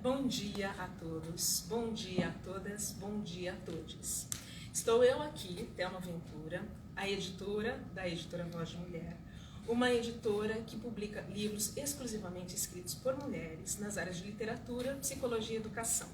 Bom dia a todos, bom dia a todas, bom dia a todos. Estou eu aqui, Thelma Ventura, a editora da Editora Voz de Mulher, uma editora que publica livros exclusivamente escritos por mulheres nas áreas de literatura, psicologia e educação.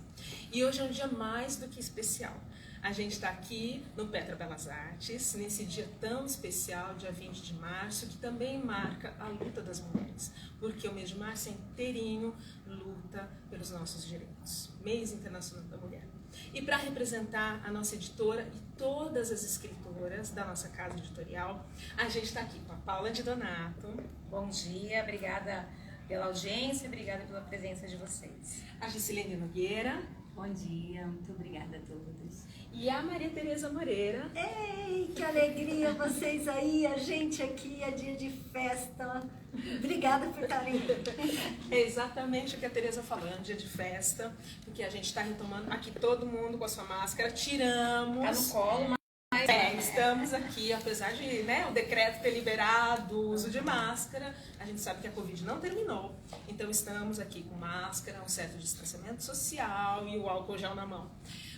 E hoje é um dia mais do que especial. A gente está aqui no Petra Belas Artes, nesse dia tão especial, dia 20 de março, que também marca a luta das mulheres, porque o mês de março é inteirinho luta pelos nossos direitos, Mês Internacional da Mulher. E para representar a nossa editora e todas as escritoras da nossa casa editorial, a gente está aqui com a Paula de Donato. Bom dia, obrigada pela audiência, obrigada pela presença de vocês. A Juscelene Nogueira. Bom dia, muito obrigada a todos. E a Maria Tereza Moreira. Ei, que alegria vocês aí, a gente aqui, é dia de festa. Obrigada por estarem aqui. É exatamente o que a Tereza falou, é um dia de festa, porque a gente está retomando aqui todo mundo com a sua máscara, tiramos. Tá no colo, mas... Estamos aqui, apesar de o decreto ter liberado o uso de máscara, a gente sabe que a Covid não terminou, então estamos aqui com máscara, um certo distanciamento social e o álcool gel na mão.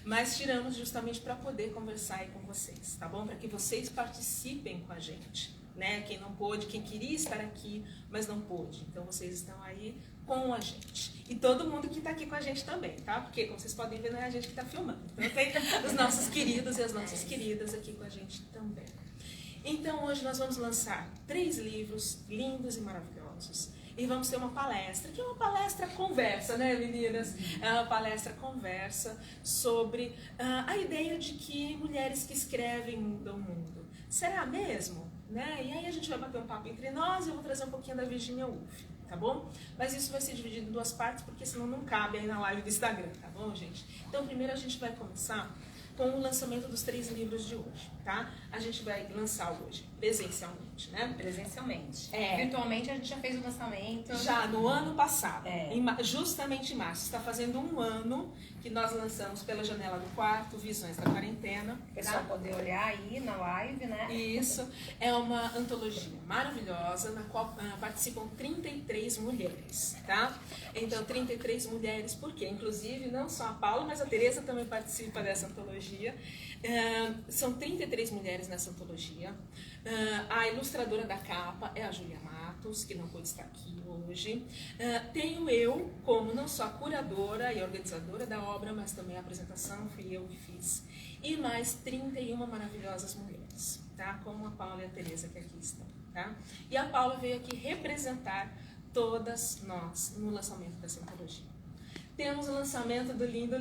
Mas tiramos justamente para poder conversar aí com vocês, tá bom? Para que vocês participem com a gente, né? Quem não pôde, quem queria estar aqui, mas não pôde. Então vocês estão aí com a gente. E todo mundo que está aqui com a gente também, tá? Porque, como vocês podem ver, não é a gente que está filmando. Então tem os nossos queridos e as nossas queridas aqui com a gente também. Então hoje nós vamos lançar 3 livros lindos e maravilhosos. E vamos ter uma palestra, que é uma palestra conversa, né, meninas? É uma palestra conversa sobre a ideia de que mulheres que escrevem mudam o mundo. Será mesmo? Né? E aí a gente vai bater um papo entre nós e eu vou trazer um pouquinho da Virginia Woolf, tá bom? Mas isso vai ser dividido em 2 partes, porque senão não cabe aí na live do Instagram, tá bom, gente? Então primeiro a gente vai começar com o lançamento dos 3 livros de hoje, tá? A gente vai lançar hoje presencialmente, né? Presencialmente. É. Virtualmente a gente já fez o lançamento. Já no ano passado, É. justamente em março, está fazendo um ano que nós lançamos Pela Janela do Quarto, Visões da Quarentena. O pessoal poder olhar aí na live, né? Isso, é uma antologia maravilhosa na qual participam 33 mulheres, tá? Então, 33 mulheres, por quê? Inclusive, não só a Paula, mas a Tereza também participa dessa antologia. São 33 mulheres nessa antologia. A ilustradora da capa é a Júlia Matos, que não pôde estar aqui hoje. Tenho eu como não só a curadora e organizadora da obra, mas também a apresentação, fui eu que fiz. E mais 31 maravilhosas mulheres, tá? Como a Paula e a Tereza que aqui estão, tá? E a Paula veio aqui representar todas nós no lançamento dessa antologia. Temos o lançamento do lindo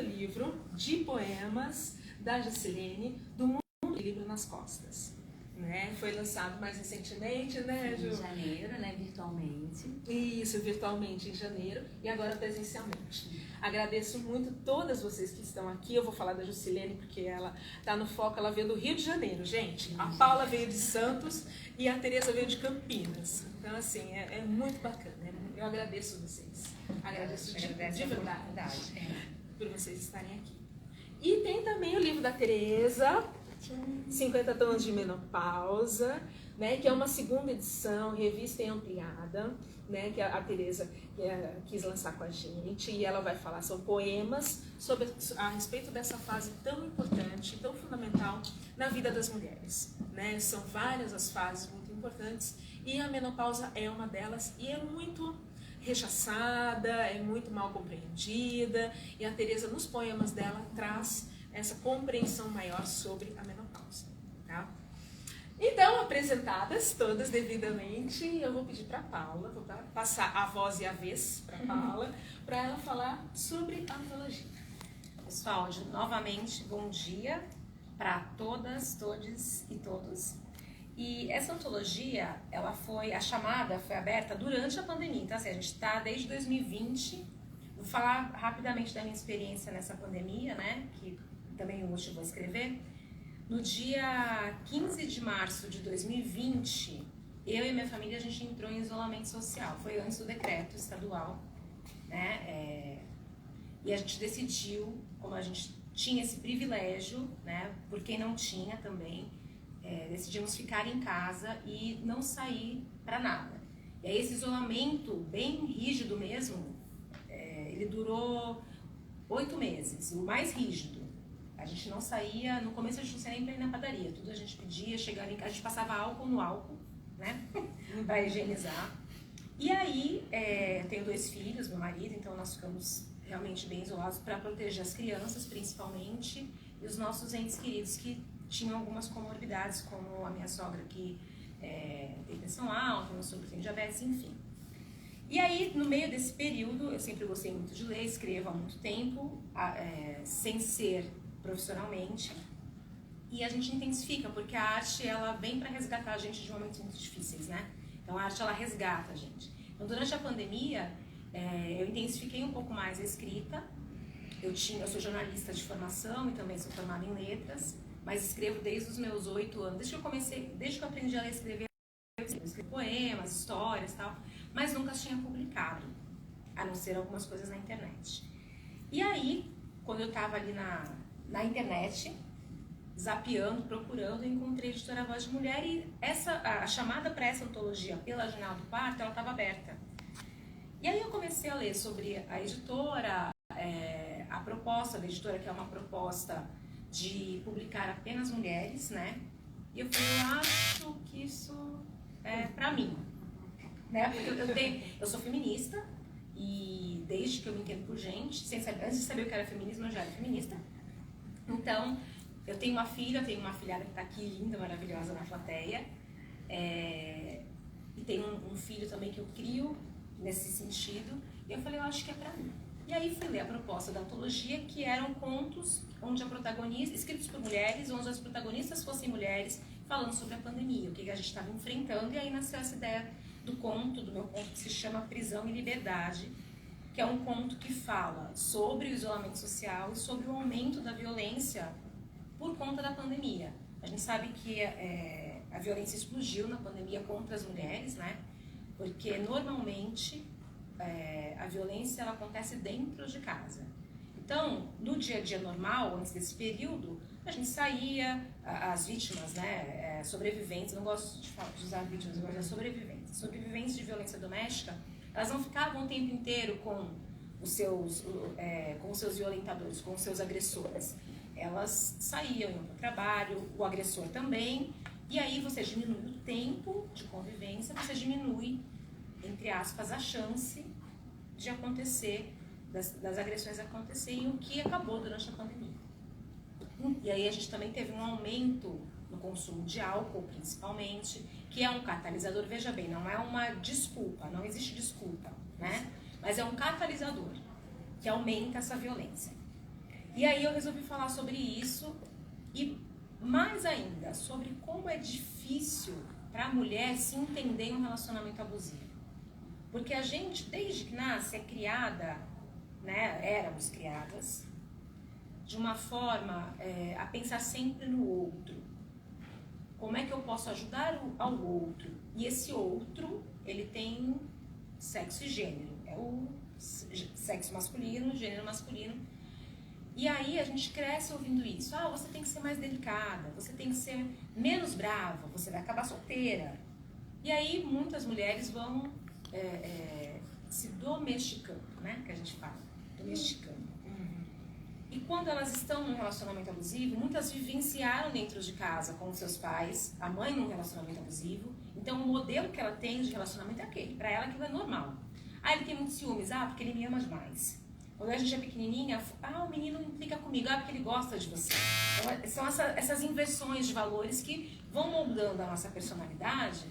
livro de poemas da Juscelene, do Mundo do Livro nas Costas. Né? Foi lançado mais recentemente, né, Ju? Em janeiro, né, virtualmente. Isso, virtualmente em janeiro e agora presencialmente. Agradeço muito todas vocês que estão aqui. Eu vou falar da Juscelene porque ela está no foco, ela veio do Rio de Janeiro, gente. A Paula veio de Santos e a Tereza veio de Campinas. Então, assim, é muito bacana. Eu agradeço vocês. Agradeço de verdade por vocês estarem aqui. E tem também o livro da Tereza, 50 Tons de Menopausa, né, que é uma segunda edição, revista e ampliada, né, que a Tereza quis lançar com a gente, e ela vai falar, são poemas a respeito dessa fase tão importante, tão fundamental na vida das mulheres. Né? São várias as fases muito importantes, e a menopausa é uma delas, e é muito rechaçada, é muito mal compreendida, e a Tereza, nos poemas dela, traz essa compreensão maior sobre a menopausa, tá? Então, apresentadas todas devidamente, eu vou pedir para a Paula, vou passar a voz e a vez para a Paula, para ela falar sobre a antologia. Pessoal, novamente, bom dia para todas, todes e todos. E essa antologia, a chamada foi aberta durante a pandemia. Então, assim, a gente está desde 2020. Vou falar rapidamente da minha experiência nessa pandemia, né? Que também me motivou a escrever. No dia 15 de março de 2020, eu e minha família, a gente entrou em isolamento social. Foi antes do decreto estadual, né? E a gente decidiu, como a gente tinha esse privilégio, né? Por quem não tinha também, decidimos ficar em casa e não sair para nada. E aí esse isolamento bem rígido mesmo, durou 8 meses, o mais rígido. A gente não saía, no começo a gente não saía nem pra ir na padaria, tudo a gente pedia, chegava em casa, a gente passava álcool no álcool, né, pra higienizar. E aí, tenho 2 filhos, meu marido, então nós ficamos realmente bem isolados para proteger as crianças, principalmente, e os nossos entes queridos que tinham algumas comorbidades, como a minha sogra que tem pressão alta, meu sogro tem diabetes, enfim. E aí, no meio desse período, eu sempre gostei muito de ler, escrevo há muito tempo, sem ser profissionalmente, e a gente intensifica, porque a arte, ela vem para resgatar a gente de momentos muito difíceis, né? Então a arte, ela resgata a gente. Então, durante a pandemia, eu intensifiquei um pouco mais a escrita. Eu sou jornalista de formação e também sou formada em letras, mas escrevo desde os meus 8 anos. Desde que eu aprendi a ler e escrever, eu escrevo poemas, histórias e tal, mas nunca tinha publicado, a não ser algumas coisas na internet. E aí, quando eu estava ali na internet, zapeando, procurando, eu encontrei a editora Voz de Mulher e a chamada para essa antologia pela Janela do Quarto, ela estava aberta. E aí eu comecei a ler sobre a editora, a proposta da editora, que é uma proposta de publicar apenas mulheres, né? E eu falei, eu acho que isso é para mim, né? Porque eu sou feminista e desde que eu me entendo por gente, antes de saber o que era feminismo, eu já era feminista. Então, eu tenho uma filhada que está aqui linda, maravilhosa na plateia. E tenho um filho também que eu crio nesse sentido. E eu falei, eu acho que é pra mim. E aí fui ler a proposta da antologia, que eram contos onde escritos por mulheres, onde as protagonistas fossem mulheres, falando sobre a pandemia, o que a gente estava enfrentando. E aí nasceu essa ideia do meu conto, que se chama Prisão e Liberdade, que é um conto que fala sobre o isolamento social e sobre o aumento da violência por conta da pandemia. A gente sabe que a violência explodiu na pandemia contra as mulheres, né? Porque normalmente a violência ela acontece dentro de casa. Então, no dia a dia normal, antes desse período, a gente saía, as vítimas, né, sobreviventes, não gosto de usar vítimas, eu gosto de sobreviventes. Sobreviventes de violência doméstica, elas não ficavam o tempo inteiro com os seus violentadores, com os seus agressores. Elas saíam, iam para o trabalho, o agressor também, e aí você diminui o tempo de convivência, você diminui, entre aspas, a chance de acontecer, das agressões acontecerem, o que acabou durante a pandemia. E aí a gente também teve um aumento no consumo de álcool, principalmente, que é um catalisador, veja bem, não é uma desculpa, não existe desculpa, né? Mas é um catalisador que aumenta essa violência. E aí eu resolvi falar sobre isso e mais ainda sobre como é difícil para a mulher se entender em um relacionamento abusivo. Porque a gente, desde que nasce, é criada, né, éramos criadas, de uma forma a pensar sempre no outro. Como é que eu posso ajudar ao outro? E esse outro, ele tem sexo e gênero. É o sexo masculino, gênero masculino. E aí a gente cresce ouvindo isso. Ah, você tem que ser mais delicada, você tem que ser menos brava, você vai acabar solteira. E aí muitas mulheres vão se domesticando, né? Que a gente fala, domesticando. E quando elas estão num relacionamento abusivo, muitas vivenciaram dentro de casa com os seus pais, a mãe num relacionamento abusivo. Então o modelo que ela tem de relacionamento é aquele. Para ela aquilo é normal. Ah, ele tem muitos ciúmes. Ah, porque ele me ama demais. Quando a gente é pequenininha, o menino implica comigo, porque ele gosta de você. Então, são essas inversões de valores que vão moldando a nossa personalidade.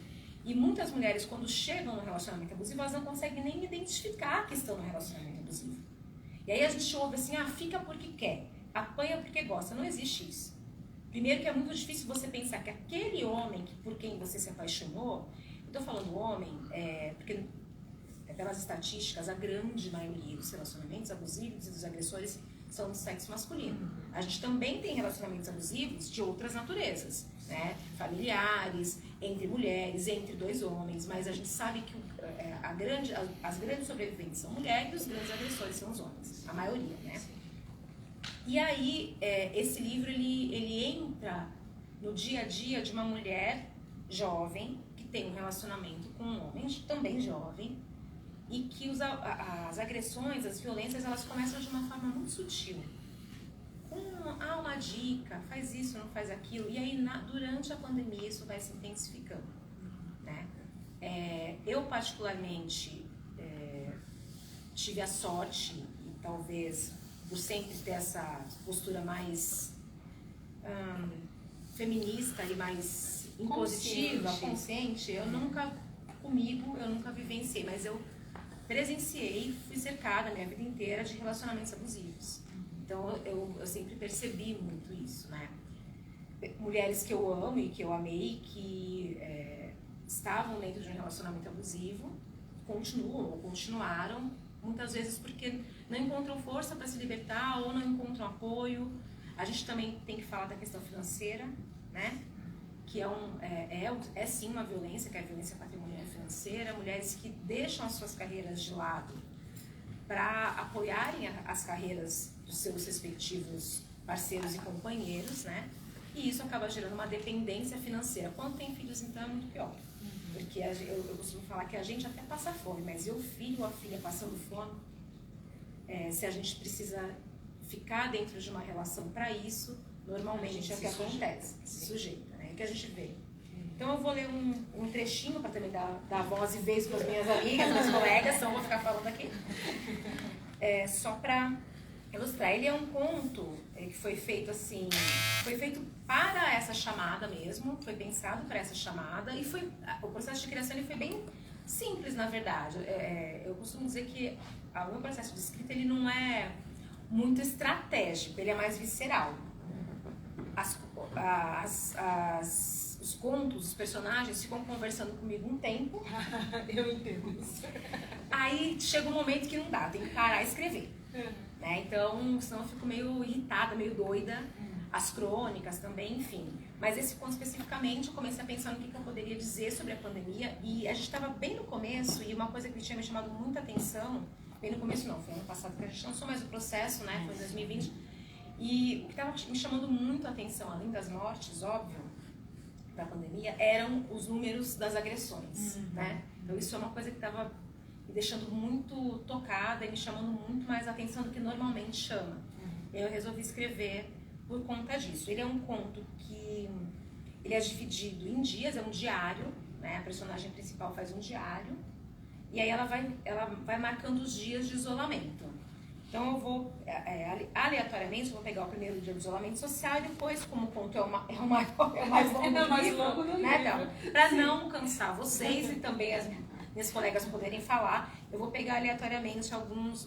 E muitas mulheres, quando chegam no relacionamento abusivo, elas não conseguem nem identificar que estão no relacionamento abusivo. E aí a gente ouve assim, fica porque quer, apanha porque gosta. Não existe isso. Primeiro que é muito difícil você pensar que aquele homem por quem você se apaixonou, eu tô falando homem, porque pelas estatísticas, a grande maioria dos relacionamentos abusivos e dos agressores são do sexo masculino. A gente também tem relacionamentos abusivos de outras naturezas, né? Familiares, entre mulheres, entre 2 homens, mas a gente sabe que as grandes sobreviventes são mulheres e os grandes agressores são os homens, a maioria, né? E aí, esse livro, ele entra no dia a dia de uma mulher jovem que tem um relacionamento com um homem também jovem, e que as agressões, as violências, elas começam de uma forma muito sutil. Uma dica, faz isso, não faz aquilo. E aí, durante a pandemia, isso vai se intensificando. Né? Eu, particularmente, tive a sorte, e talvez por sempre ter essa postura mais feminista e mais impositiva, consciente, eu nunca vivenciei, mas eu presenciei, fui cercada a minha vida inteira de relacionamentos abusivos. Então, eu sempre percebi muito isso, né? Mulheres que eu amo e que eu amei, que estavam dentro de um relacionamento abusivo, continuaram, muitas vezes porque não encontram força para se libertar ou não encontram apoio. A gente também tem que falar da questão financeira, né? Que é sim uma violência, que é a violência patrimonial e financeira. Mulheres que deixam as suas carreiras de lado para apoiarem as carreiras dos seus respectivos parceiros e companheiros, né? E isso acaba gerando uma dependência financeira. Quando tem filhos, então, é muito pior. Porque eu costumo falar que a gente até passa fome, mas o filho ou a filha passando fome, se a gente precisa ficar dentro de uma relação para isso, normalmente é o que acontece, se sujeita, né? É o que a gente vê. Então eu vou ler um trechinho para também dar voz e vez para as minhas amigas, meus colegas, então eu vou ficar falando aqui. Só para ilustrar. Ele é um conto que foi feito assim, foi feito para essa chamada mesmo, foi pensado para essa chamada e o processo de criação ele foi bem simples, na verdade. Eu costumo dizer que o meu processo de escrita ele não é muito estratégico, ele é mais visceral. Os contos, os personagens ficam conversando comigo um tempo. Eu entendo isso. Aí chega um momento que não dá, tem que parar e escrever. Né? Então, senão eu fico meio irritada, meio doida. As crônicas também, enfim. Mas esse conto especificamente, eu comecei a pensar no que eu poderia dizer sobre a pandemia. E a gente estava bem no começo, e uma coisa que tinha me chamado muita atenção, bem no começo não, foi ano passado que a gente lançou mais o processo, né? Foi em 2020. E o que estava me chamando muito a atenção, além das mortes, óbvio, da pandemia, eram os números das agressões, né? Então isso é uma coisa que estava me deixando muito tocada e me chamando muito mais a atenção do que normalmente chama. Eu resolvi escrever por conta disso. Ele é um conto que ele é dividido em dias, é um diário, né? A personagem principal faz um diário e aí ela vai marcando os dias de isolamento. Então eu vou, aleatoriamente, eu vou pegar o primeiro dia de isolamento social e depois, como o conto é o mais longo do livro, né? Então, para não cansar vocês e também as minhas colegas poderem falar, eu vou pegar aleatoriamente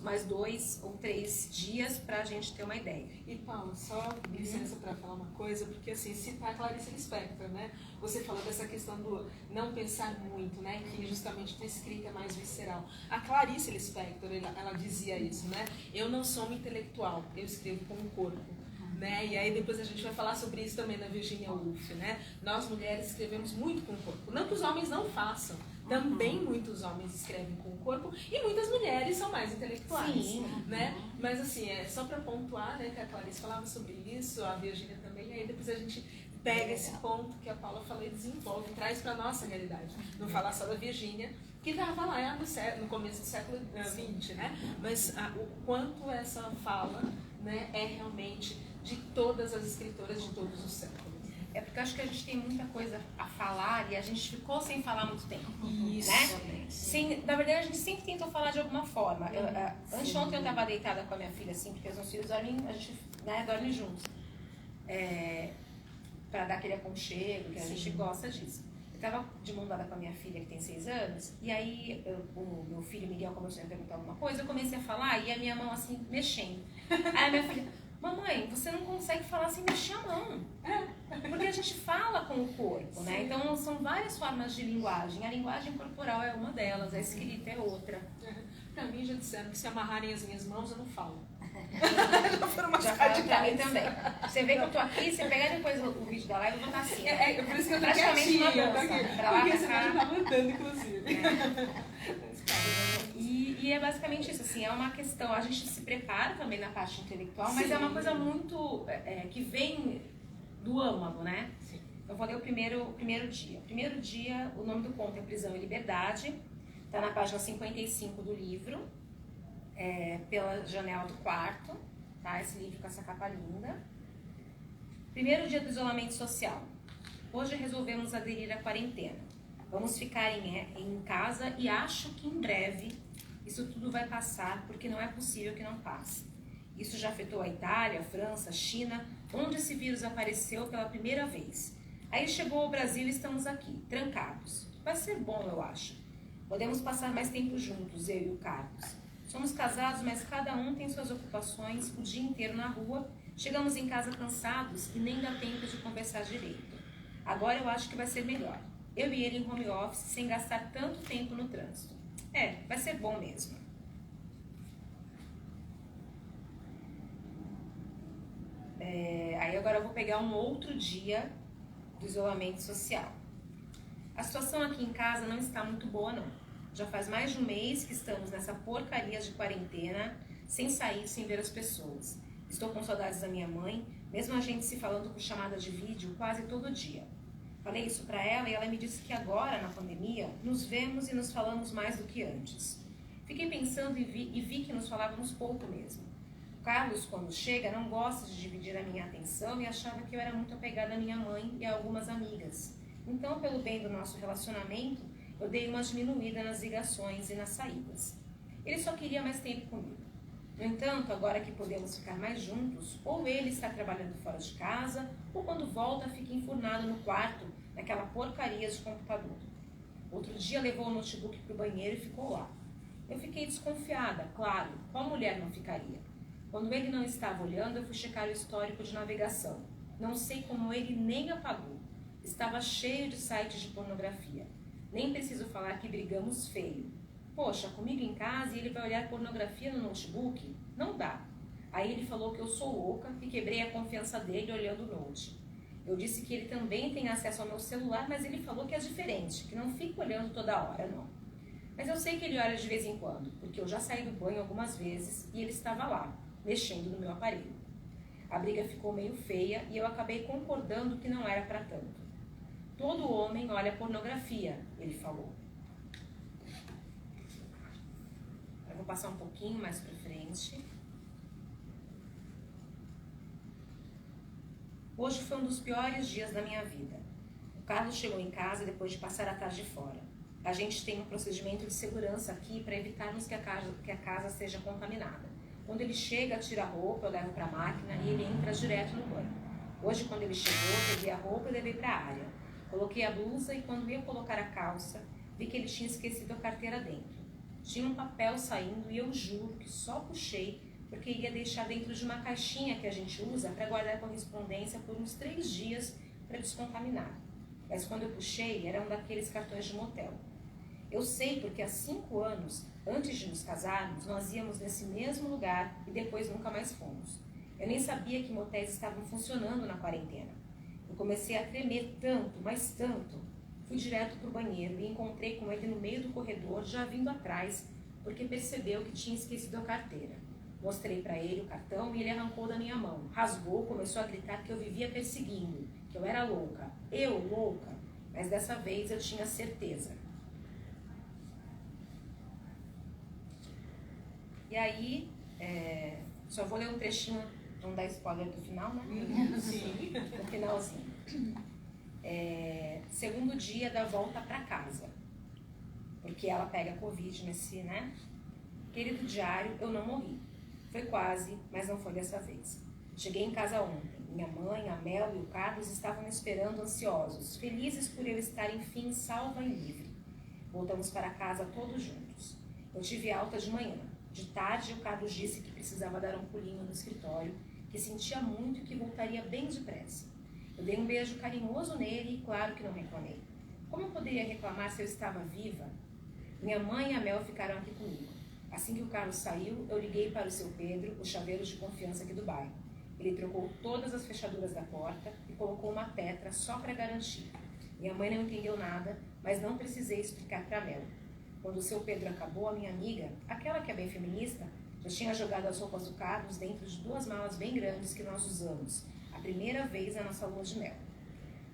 mais 2 ou 3 dias para a gente ter uma ideia. E Paula, só licença para falar uma coisa, porque assim, citar a Clarice Lispector, né? Você falou dessa questão do não pensar muito, né? Que justamente a escrita é mais visceral. A Clarice Lispector, ela dizia isso, né? Eu não sou uma intelectual, eu escrevo com o corpo. Né? E aí depois a gente vai falar sobre isso também na Virginia Woolf, né? Nós mulheres escrevemos muito com o corpo. Não que os homens não façam, também muitos homens escrevem com o corpo e muitas mulheres são mais intelectuais. Sim. Né? Mas assim, só para pontuar, né, que a Clarice falava sobre isso, a Virginia também, e aí depois a gente pega esse ponto que a Paula falou e desenvolve, traz para a nossa realidade. Não falar só da Virginia, que estava lá no começo do século XX, né? Mas o quanto essa fala, né, é realmente de todas as escritoras de todos os séculos. É porque eu acho que a gente tem muita coisa a falar e a gente ficou sem falar muito tempo. Isso. Né? Na verdade, a gente sempre tentou falar de alguma forma. Anteontem eu estava deitada com a minha filha, assim, porque os meus filhos dormem, a gente dorme juntos. Para dar aquele aconchego, que a gente gosta disso. Eu estava de mão dada com a minha filha, que tem 6 anos, e aí o meu filho Miguel começou a perguntar alguma coisa, eu comecei a falar e a minha mão assim, mexendo. Aí a minha filha, mamãe, você não consegue falar sem mexer a mão. Porque a gente fala com o corpo, né? Então são várias formas de linguagem. A linguagem corporal é uma delas, a escrita é outra. Pra mim já disseram que se amarrarem as minhas mãos eu não falo. Já falo pra mim também. Você vê que eu tô aqui, você pegar depois o vídeo da live, eu vou estar assim. Por isso que eu tô praticamente uma quietinha, dança. Pra lá, porque pra você cá. vai estar mandando, inclusive. E é basicamente isso, assim, é uma questão, a gente se prepara também na parte intelectual, mas é uma coisa muito, que vem do âmago, né? Sim. Eu vou ler o primeiro dia. O primeiro dia, o nome do conto é Prisão e Liberdade. Está na página 55 do livro, pela janela do quarto, tá? Esse livro com essa capa linda. Primeiro dia do isolamento social. Hoje resolvemos aderir à quarentena. Vamos ficar em casa e acho que em breve isso tudo vai passar, porque não é possível que não passe. Isso já afetou a Itália, a França, a China, onde esse vírus apareceu pela primeira vez. Aí chegou ao Brasil e estamos aqui, trancados. Vai ser bom, eu acho. Podemos passar mais tempo juntos, eu e o Carlos. Somos casados, mas cada um tem suas ocupações o dia inteiro na rua. Chegamos em casa cansados e nem dá tempo de conversar direito. Agora eu acho que vai ser melhor. Eu e ele em home office, sem gastar tanto tempo no trânsito. Vai ser bom mesmo. Aí agora eu vou pegar um outro dia do isolamento social. A situação aqui em casa não está muito boa, não. Já faz mais de um mês que estamos nessa porcaria de quarentena, sem sair, sem ver as pessoas. Estou com saudades da minha mãe, mesmo a gente se falando por chamada de vídeo quase todo dia. Falei isso pra ela e ela me disse que agora, na pandemia, nos vemos e nos falamos mais do que antes. Fiquei pensando e vi que nos falávamos pouco mesmo. O Carlos, quando chega, não gosta de dividir a minha atenção e achava que eu era muito apegada à minha mãe e a algumas amigas. Então, pelo bem do nosso relacionamento, eu dei uma diminuída nas ligações e nas saídas. Ele só queria mais tempo comigo. No entanto, agora que podemos ficar mais juntos, ou ele está trabalhando fora de casa, ou quando volta fica enfurnado no quarto, naquela porcaria de computador. Outro dia levou o notebook para o banheiro e ficou lá. Eu fiquei desconfiada, claro, qual mulher não ficaria? Quando ele não estava olhando, eu fui checar o histórico de navegação. Não sei como ele nem apagou. Estava cheio de sites de pornografia. Nem preciso falar que brigamos feio. Poxa, comigo em casa e ele vai olhar pornografia no notebook? Não dá. Aí ele falou que eu sou louca e quebrei a confiança dele olhando o note. Eu disse que ele também tem acesso ao meu celular, mas ele falou que é diferente, que não fica olhando toda hora, não. Mas eu sei que ele olha de vez em quando, porque eu já saí do banho algumas vezes e ele estava lá, mexendo no meu aparelho. A briga ficou meio feia e eu acabei concordando que não era para tanto. Todo homem olha pornografia, ele falou. Eu vou passar um pouquinho mais para frente. Hoje foi um dos piores dias da minha vida. O Carlos chegou em casa depois de passar a tarde fora. A gente tem um procedimento de segurança aqui para evitarmos que a casa seja contaminada. Quando ele chega, tira a roupa, eu levo para a máquina e ele entra direto no banho. Hoje, quando ele chegou, peguei a roupa e levei para a área. Coloquei a blusa e quando ia colocar a calça, vi que ele tinha esquecido a carteira dentro. Tinha um papel saindo e eu juro que só puxei porque ia deixar dentro de uma caixinha que a gente usa para guardar correspondência por uns 3 dias para descontaminar. Mas quando eu puxei, era um daqueles cartões de motel. Eu sei porque há 5 anos, antes de nos casarmos, nós íamos nesse mesmo lugar e depois nunca mais fomos. Eu nem sabia que motéis estavam funcionando na quarentena. Eu comecei a tremer tanto, mas tanto. Fui direto para o banheiro e encontrei com ele no meio do corredor, já vindo atrás, porque percebeu que tinha esquecido a carteira. Mostrei para ele o cartão e ele arrancou da minha mão. Rasgou, começou a gritar que eu vivia perseguindo, que eu era louca. Eu, louca. Mas dessa vez eu tinha certeza. E aí, só vou ler um trechinho, não dar spoiler do final, né? Sim. No finalzinho. Segundo dia da volta para casa. Porque ela pega Covid nesse, né? Querido diário, eu não morri. Foi quase, mas não foi dessa vez. Cheguei em casa ontem. Minha mãe, a Mel e o Carlos estavam me esperando ansiosos, felizes por eu estar, enfim, salva e livre. Voltamos para casa todos juntos. Eu tive alta de manhã. De tarde, o Carlos disse que precisava dar um pulinho no escritório, que sentia muito e que voltaria bem depressa. Eu dei um beijo carinhoso nele e claro que não reclamei. Como eu poderia reclamar se eu estava viva? Minha mãe e a Mel ficaram aqui comigo. Assim que o Carlos saiu, eu liguei para o seu Pedro, o chaveiro de confiança aqui do bairro. Ele trocou todas as fechaduras da porta e colocou uma tetra só para garantir. Minha mãe não entendeu nada, mas não precisei explicar para a Mel. Quando o seu Pedro acabou, a minha amiga, aquela que é bem feminista, já tinha jogado as roupas do Carlos dentro de 2 malas bem grandes que nós usamos, a primeira vez na nossa lua de mel.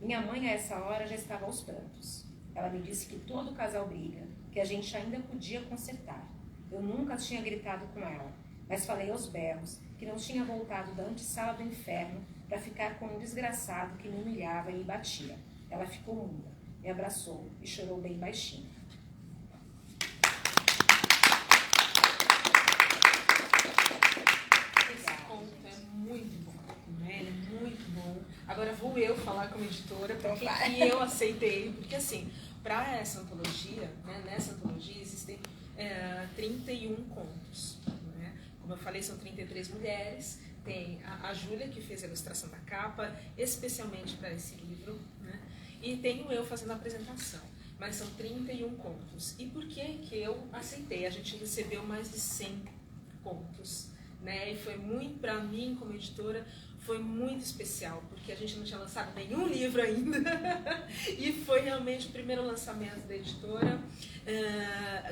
Minha mãe, a essa hora, já estava aos prantos. Ela me disse que todo casal briga, que a gente ainda podia consertar. Eu nunca tinha gritado com ela, mas falei aos berros que não tinha voltado da antessala do inferno para ficar com um desgraçado que me humilhava e me batia. Ela ficou muda, me abraçou e chorou bem baixinho. Esse conto é muito bom, né? Ele é muito bom. Agora vou eu falar como editora, porque que eu aceitei, porque assim, para essa antologia, né, nessa antologia existem 31 contos, né? Como eu falei, são 33 mulheres. Tem a Júlia, que fez a ilustração da capa, especialmente para esse livro, né? E tenho eu fazendo a apresentação. Mas são 31 contos. E por que que eu aceitei? A gente recebeu mais de 100 contos, né? E foi muito, para mim, como editora, foi muito especial, porque a gente não tinha lançado nenhum livro ainda. E foi realmente o primeiro lançamento da editora,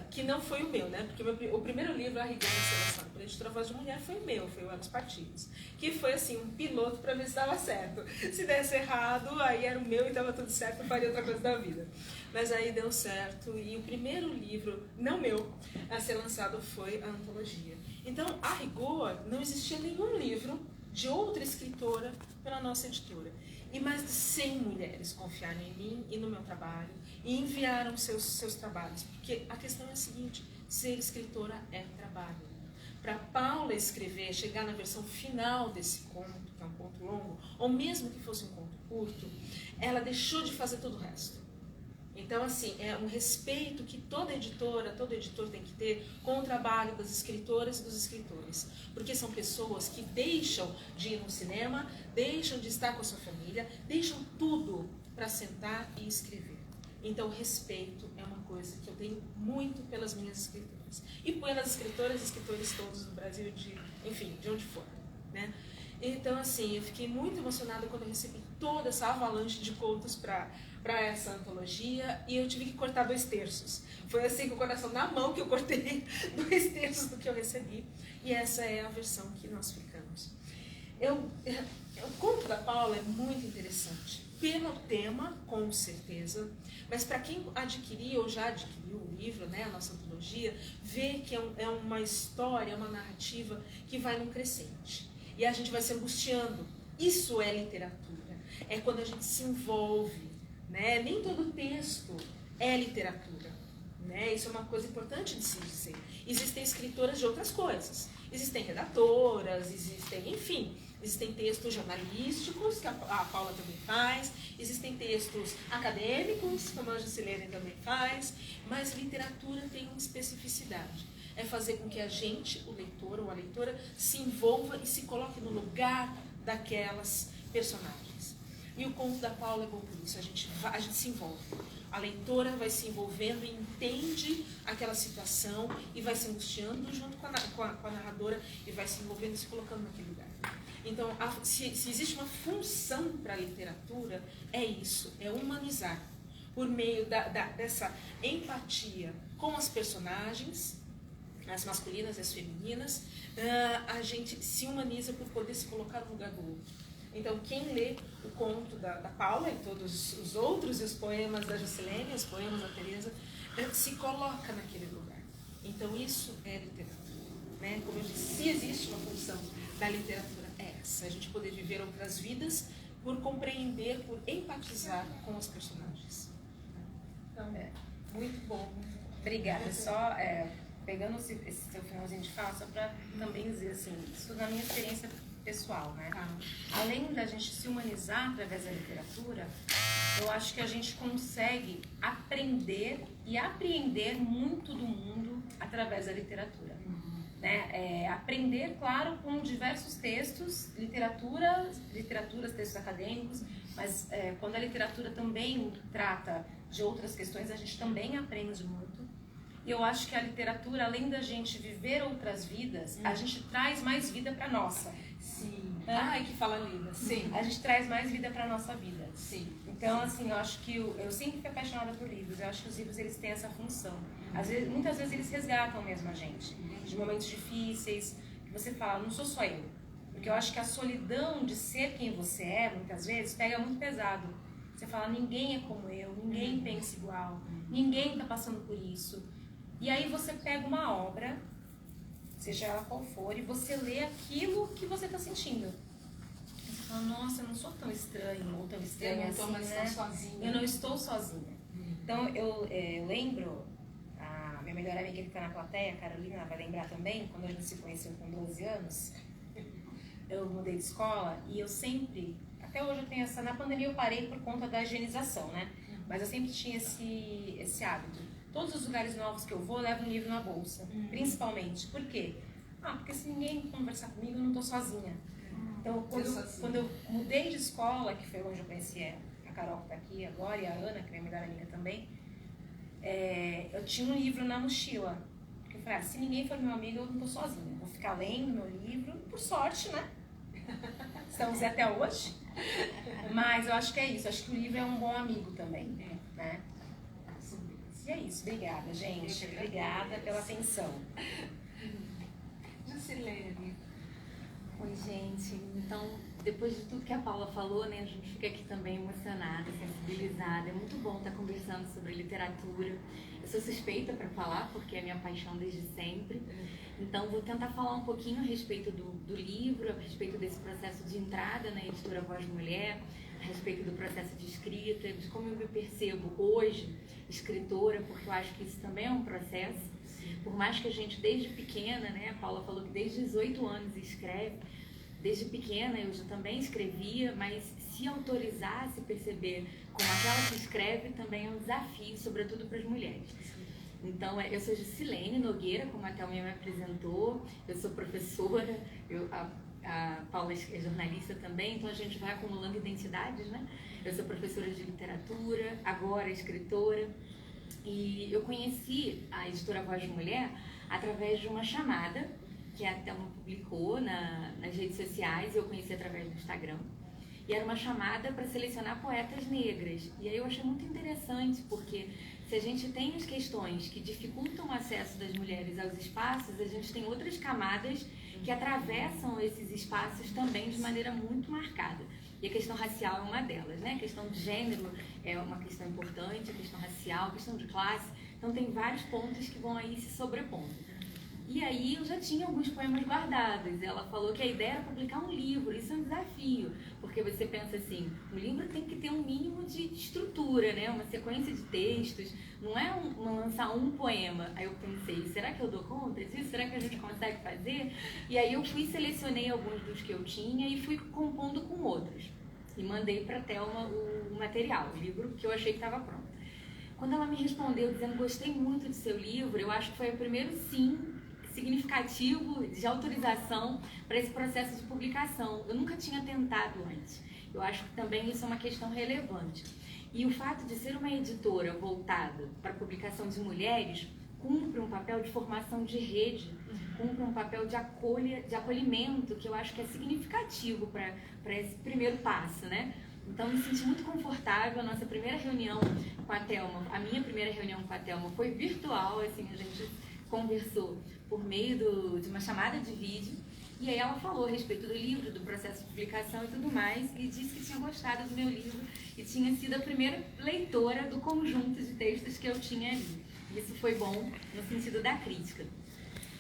que não foi o meu, né? Porque o primeiro livro, a rigor, a ser lançado pela editora Voz de Mulher, foi o meu, foi o Elos Partidos. Que foi, assim, um piloto para ver se dava certo. Se desse errado, aí era o meu e estava tudo certo, eu faria outra coisa da vida. Mas aí deu certo, e o primeiro livro, não meu, a ser lançado foi a antologia. Então, a rigor, não existia nenhum livro de outra escritora pela nossa editora. E mais de 100 mulheres confiaram em mim e no meu trabalho e enviaram seus trabalhos. Porque a questão é a seguinte, ser escritora é trabalho. Para Paula escrever, chegar na versão final desse conto, que é um conto longo, ou mesmo que fosse um conto curto, ela deixou de fazer todo o resto. Então, assim, é um respeito que toda editora, todo editor tem que ter com o trabalho das escritoras e dos escritores. Porque são pessoas que deixam de ir no cinema, deixam de estar com a sua família, deixam tudo para sentar e escrever. Então, respeito é uma coisa que eu tenho muito pelas minhas escritoras. E pelas escritoras e escritores todos do Brasil, enfim, de onde for, né? Então, assim, eu fiquei muito emocionada quando eu recebi toda essa avalanche de contos para essa antologia, e eu tive que cortar 2/3. Foi assim, com o coração na mão, que eu cortei 2/3 do que eu recebi. E essa é a versão que nós ficamos. O conto da Paula é muito interessante, pelo tema, com certeza, mas para quem adquiriu ou já adquiriu o livro, né, a nossa antologia, vê que é uma história, uma narrativa que vai num crescente. E a gente vai se angustiando. Isso é literatura. É quando a gente se envolve, né? Nem todo texto é literatura, né? Isso é uma coisa importante de se dizer. Existem escritoras de outras coisas. Existem redatoras, existem textos jornalísticos, que a Paula também faz, existem textos acadêmicos, como a Juscelene também faz, mas literatura tem uma especificidade. É fazer com que a gente, o leitor ou a leitora, se envolva e se coloque no lugar daquelas personagens. E o conto da Paula é bom por isso, a gente se envolve. A leitora vai se envolvendo e entende aquela situação e vai se angustiando junto com a narradora e vai se envolvendo e se colocando naquele lugar. Então, se existe uma função para a literatura, é isso, é humanizar. Por meio dessa empatia com as personagens, as masculinas e as femininas, a gente se humaniza por poder se colocar no lugar do outro. Então, quem lê o conto da Paula e todos os outros, e os poemas da Juscelene, os poemas da Teresa, se coloca naquele lugar. Então, isso é literatura, né? Como eu disse, se existe uma função da literatura, é essa. A gente poder viver outras vidas por compreender, por empatizar com os personagens. Então, muito bom. Obrigada. Só pegando esse seu finalzinho de fala, só para também dizer assim, isso na minha experiência pessoal, né? Além da gente se humanizar através da literatura, eu acho que a gente consegue aprender e apreender muito do mundo através da literatura. Né? Aprender, claro, com diversos textos, literaturas, textos acadêmicos, mas quando a literatura também trata de outras questões, a gente também aprende muito. E eu acho que a literatura, além da gente viver outras vidas, a gente traz mais vida para nossa. Sim. Ai, que fala linda. Sim. A gente traz mais vida para nossa vida. Sim. Então, assim, eu acho que eu sempre fui apaixonada por livros. Eu acho que os livros, eles têm essa função. Muitas vezes eles resgatam mesmo a gente. De momentos difíceis, que você fala, não sou só eu. Porque eu acho que a solidão de ser quem você é, muitas vezes, pega muito pesado. Você fala, ninguém é como eu, ninguém pensa igual, ninguém está passando por isso. E aí você pega uma obra, seja ela qual for, e você lê aquilo que você está sentindo. Você fala, nossa, eu não sou tão estranho ou tão estranha assim, né? sozinha. Eu não estou sozinha. Então, eu lembro, a minha melhor amiga que está na plateia, a Carolina, ela vai lembrar também, quando a gente se conheceu com 12 anos, eu mudei de escola e eu sempre, até hoje eu tenho essa, na pandemia eu parei por conta da higienização, né? Mas eu sempre tinha esse hábito. Todos os lugares novos que eu vou, eu levo um livro na bolsa, principalmente. Por quê? Porque se ninguém conversar comigo, eu não estou sozinha. Então, quando eu mudei de escola, que foi onde eu conheci a Carol que está aqui agora, e a Ana, que é minha melhor amiga também, eu tinha um livro na mochila. Porque eu falei, se ninguém for meu amigo, eu não estou sozinha. Eu vou ficar lendo meu livro, por sorte, né? Estamos até hoje. Mas eu acho que é isso. Acho que o livro é um bom amigo também, né? E é isso. Obrigada, gente. Obrigada pela atenção. Jusilene. Oi, gente. Então, depois de tudo que a Paula falou, né, a gente fica aqui também emocionada, sensibilizada. É muito bom estar conversando sobre literatura. Eu sou suspeita para falar, porque é minha paixão desde sempre. Então, vou tentar falar um pouquinho a respeito do livro, a respeito desse processo de entrada na editora Voz Mulher, a respeito do processo de escrita, de como eu me percebo hoje escritora, porque eu acho que isso também é um processo. Por mais que a gente, desde pequena, né, a Paula falou que desde 18 anos escreve, desde pequena eu já também escrevia, mas se autorizar, se perceber como aquela que escreve também é um desafio, sobretudo para as mulheres. Então, eu sou Jusilene Nogueira, como a Thelma me apresentou, eu sou professora, a Paula é jornalista também, então a gente vai acumulando identidades, né? Eu sou professora de literatura, agora escritora, e eu conheci a editora Voz Mulher através de uma chamada que a Thelma publicou nas redes sociais, e eu conheci através do Instagram. E era uma chamada para selecionar poetas negras. E aí eu achei muito interessante, porque se a gente tem as questões que dificultam o acesso das mulheres aos espaços, a gente tem outras camadas que atravessam esses espaços também de maneira muito marcada. E a questão racial é uma delas, né? A questão de gênero é uma questão importante, a questão racial, a questão de classe. Então tem vários pontos que vão aí se sobrepondo. E aí eu já tinha alguns poemas guardados. Ela falou que a ideia era publicar um livro. Isso é um desafio, porque você pensa assim, um livro tem que ter um mínimo de estrutura, né? Uma sequência de textos. Não é lançar um poema. Aí eu pensei, será que eu dou conta disso? Será que a gente consegue fazer? E aí eu selecionei alguns dos que eu tinha e fui compondo com outros. E mandei para a Thelma o material, o livro que eu achei que estava pronto. Quando ela me respondeu dizendo, gostei muito do seu livro, eu acho que foi o primeiro sim significativo de autorização para esse processo de publicação. Eu nunca tinha tentado antes. Eu acho que também isso é uma questão relevante. E o fato de ser uma editora voltada para a publicação de mulheres cumpre um papel de formação de rede, cumpre um papel de acolhimento, que eu acho que é significativo para esse primeiro passo, né? Então, me senti muito confortável. A nossa primeira reunião com a Thelma, a minha primeira reunião com a Thelma foi virtual, assim, a gente conversou por meio de uma chamada de vídeo, e aí ela falou a respeito do livro, do processo de publicação e tudo mais, e disse que tinha gostado do meu livro e tinha sido a primeira leitora do conjunto de textos que eu tinha ali. Isso foi bom no sentido da crítica.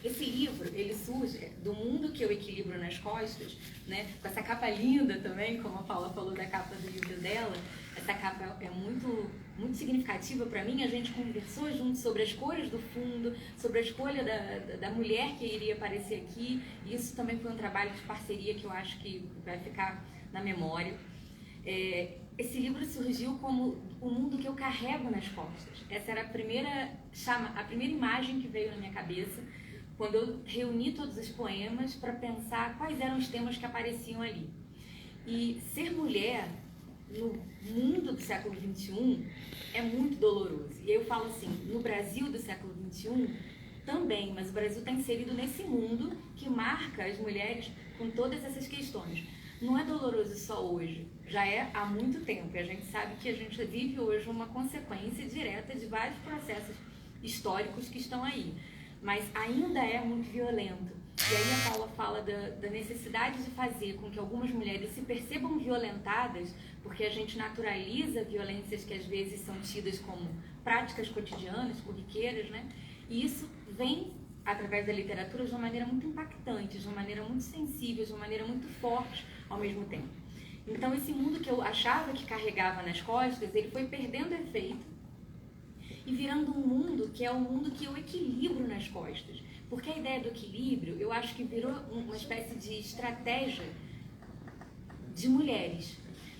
Esse livro, ele surge do mundo que eu equilibro nas costas, né? Com essa capa linda também, como a Paula falou da capa do livro dela. Essa capa é muito, muito significativa para mim. A gente conversou junto sobre as cores do fundo, sobre a escolha da mulher que iria aparecer aqui. E isso também foi um trabalho de parceria que eu acho que vai ficar na memória. Esse livro surgiu como o mundo que eu carrego nas costas. Essa era a primeira imagem que veio na minha cabeça quando eu reuni todos os poemas para pensar quais eram os temas que apareciam ali. E ser mulher no mundo do século XXI é muito doloroso. E eu falo assim, no Brasil do século XXI também, mas o Brasil está inserido nesse mundo que marca as mulheres com todas essas questões. Não é doloroso só hoje, já é há muito tempo. E a gente sabe que a gente vive hoje uma consequência direta de vários processos históricos que estão aí. Mas ainda é muito violento. E aí a Paula fala da necessidade de fazer com que algumas mulheres se percebam violentadas, porque a gente naturaliza violências que às vezes são tidas como práticas cotidianas, corriqueiras, né? E isso vem através da literatura de uma maneira muito impactante, de uma maneira muito sensível, de uma maneira muito forte ao mesmo tempo. Então esse mundo que eu achava que carregava nas costas, ele foi perdendo efeito e virando um mundo que é o mundo que eu equilibro nas costas. Porque a ideia do equilíbrio, eu acho que virou uma espécie de estratégia de mulheres.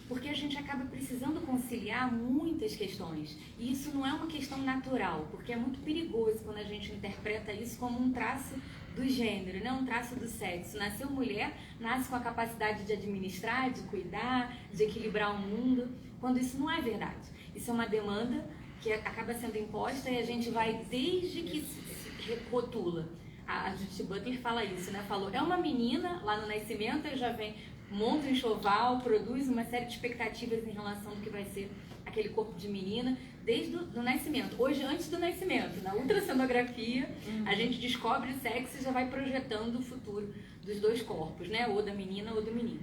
Porque a gente acaba precisando conciliar muitas questões. E isso não é uma questão natural, porque é muito perigoso quando a gente interpreta isso como um traço do gênero, né? Um traço do sexo. Nasceu mulher, nasce com a capacidade de administrar, de cuidar, de equilibrar o mundo, quando isso não é verdade. Isso é uma demanda que acaba sendo imposta e a gente vai desde que se rotula. A Judith Butler fala isso, né? Falou, é uma menina lá no nascimento e já vem, monta um enxoval, produz uma série de expectativas em relação ao que vai ser aquele corpo de menina desde o nascimento. Hoje, antes do nascimento, na ultrassonografia, a gente descobre o sexo e já vai projetando o futuro dos dois corpos, né? Ou da menina ou do menino.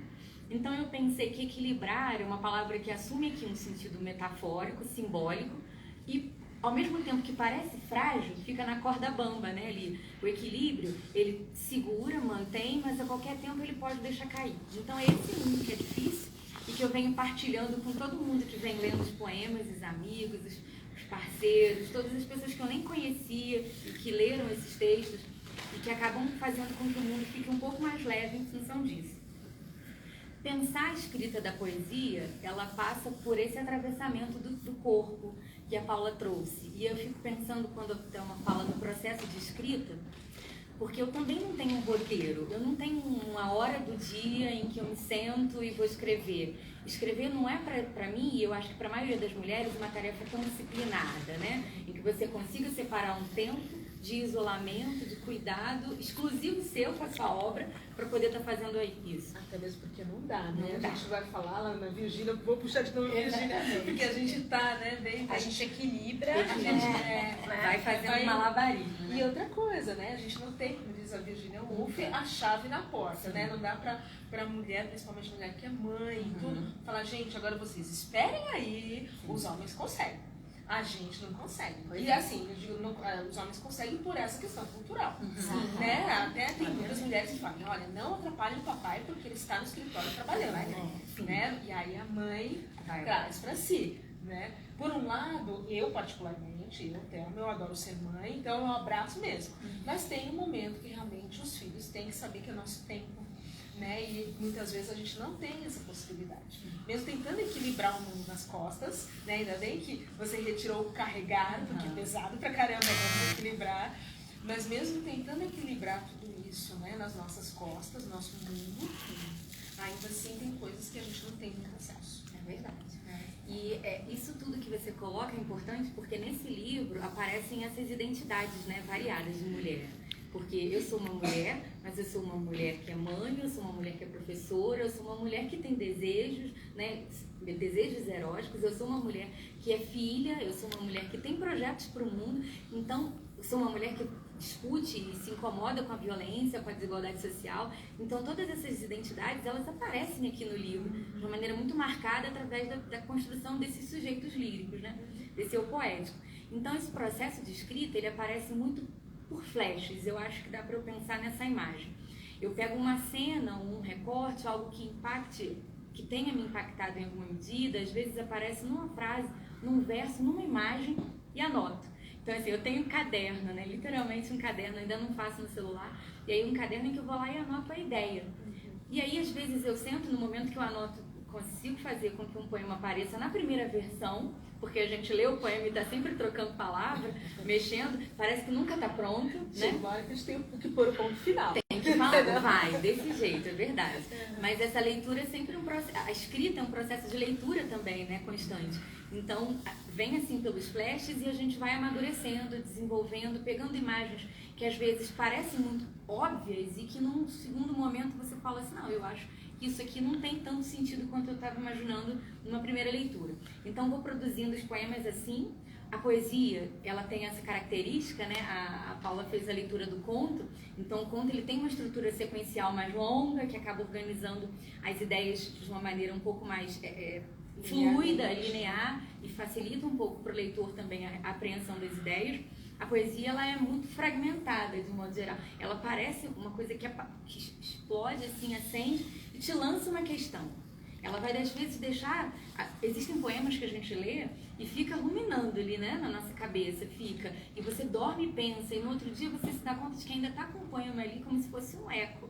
Então eu pensei que equilibrar é uma palavra que assume aqui um sentido metafórico, simbólico, e ao mesmo tempo que parece frágil, fica na corda bamba, né? Ali, o equilíbrio, ele segura, mantém, mas a qualquer tempo ele pode deixar cair. Então é esse mundo que é difícil e que eu venho partilhando com todo mundo que vem lendo os poemas, os amigos, os parceiros, todas as pessoas que eu nem conhecia e que leram esses textos e que acabam fazendo com que o mundo fique um pouco mais leve em função disso. Pensar a escrita da poesia, ela passa por esse atravessamento do corpo que a Paula trouxe. E eu fico pensando, quando a Thelma fala no processo de escrita, porque eu também não tenho um roteiro, eu não tenho uma hora do dia em que eu me sento e vou escrever. Escrever não é para mim, e eu acho que para a maioria das mulheres, uma tarefa tão disciplinada, né? Em que você consiga separar um tempo de isolamento, de cuidado exclusivo seu com a sua obra para poder estar fazendo isso. Até mesmo porque não dá, né? Não dá. A gente vai falar lá na Virgínia, vou puxar de novo a Virgínia, porque a gente tá, né, bem... A gente equilibra, A gente vai fazendo malabarismo, né? E outra coisa, né? A gente não tem, como diz a Virgínia Woolf, a chave na porta, né? Não dá pra mulher, principalmente mulher que é mãe e tudo, falar, gente, agora vocês esperem aí, os homens conseguem. A gente não consegue. E assim, eu digo, os homens conseguem por essa questão cultural. Né? Até tem muitas mulheres que falam, olha, não atrapalhe o papai porque ele está no escritório trabalhando. Né? E aí a mãe traz para si. Né? Por um lado, eu particularmente, eu adoro ser mãe, então eu abraço mesmo. Mas tem um momento que realmente os filhos têm que saber que é nosso tempo. Né? E muitas vezes a gente não tem essa possibilidade. Mesmo tentando equilibrar o mundo nas costas, né? Ainda bem que você retirou o carregar, porque é pesado pra caramba vamos equilibrar, mas mesmo tentando equilibrar tudo isso, né? Nas nossas costas, nosso mundo, ainda assim tem coisas que a gente não tem muito acesso. É verdade. E isso tudo que você coloca é importante porque nesse livro aparecem essas identidades, né, variadas de mulher. Porque eu sou uma mulher, mas eu sou uma mulher que é mãe, eu sou uma mulher que é professora, eu sou uma mulher que tem desejos, né, desejos eróticos, eu sou uma mulher que é filha, eu sou uma mulher que tem projetos para o mundo, então eu sou uma mulher que discute e se incomoda com a violência, com a desigualdade social. Então todas essas identidades, elas aparecem aqui no livro de uma maneira muito marcada através da construção desses sujeitos líricos, né, desse eu poético. Então esse processo de escrita, ele aparece muito por flashes, eu acho que dá para eu pensar nessa imagem. Eu pego uma cena, um recorte, algo que impacte, que tenha me impactado em alguma medida, às vezes aparece numa frase, num verso, numa imagem e anoto. Então assim, eu tenho um caderno, né? Literalmente um caderno, ainda não faço no celular, e aí um caderno em que eu vou lá e anoto a ideia. E aí às vezes eu sento no momento que eu anoto, consigo fazer com que um poema apareça na primeira versão, porque a gente lê o poema e está sempre trocando palavra, mexendo, parece que nunca está pronto, né? Agora que a gente tem que pôr o ponto final. Tem que falar, vai, desse jeito, é verdade. Mas essa leitura é sempre um processo, a escrita é um processo de leitura também, né, constante. Então, vem assim pelos flashes e a gente vai amadurecendo, desenvolvendo, pegando imagens que às vezes parecem muito óbvias e que num segundo momento você fala assim, não, eu acho que isso aqui não tem tanto sentido quanto eu estava imaginando numa primeira leitura. Então, vou produzindo os poemas assim. A poesia, ela tem essa característica, né? A Paula fez a leitura do conto, então o conto ele tem uma estrutura sequencial mais longa, que acaba organizando as ideias de uma maneira um pouco mais fluida, linear, e facilita um pouco para o leitor também a apreensão das ideias. a poesia ela é muito fragmentada de um modo geral. Ela parece uma coisa que explode, assim, acende e te lança uma questão. Ela vai, às vezes, deixar... Existem poemas que a gente lê e fica ruminando ali, né, na nossa cabeça, fica. E você dorme e pensa, e no outro dia você se dá conta de que ainda está com o poema ali como se fosse um eco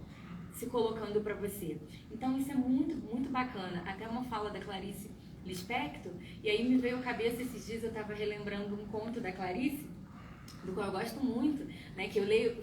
se colocando para você. Então isso é muito, muito bacana. Até uma fala da Clarice Lispector, e aí me veio à cabeça esses dias, eu estava relembrando um conto da Clarice, do qual eu gosto muito, né, que eu leio,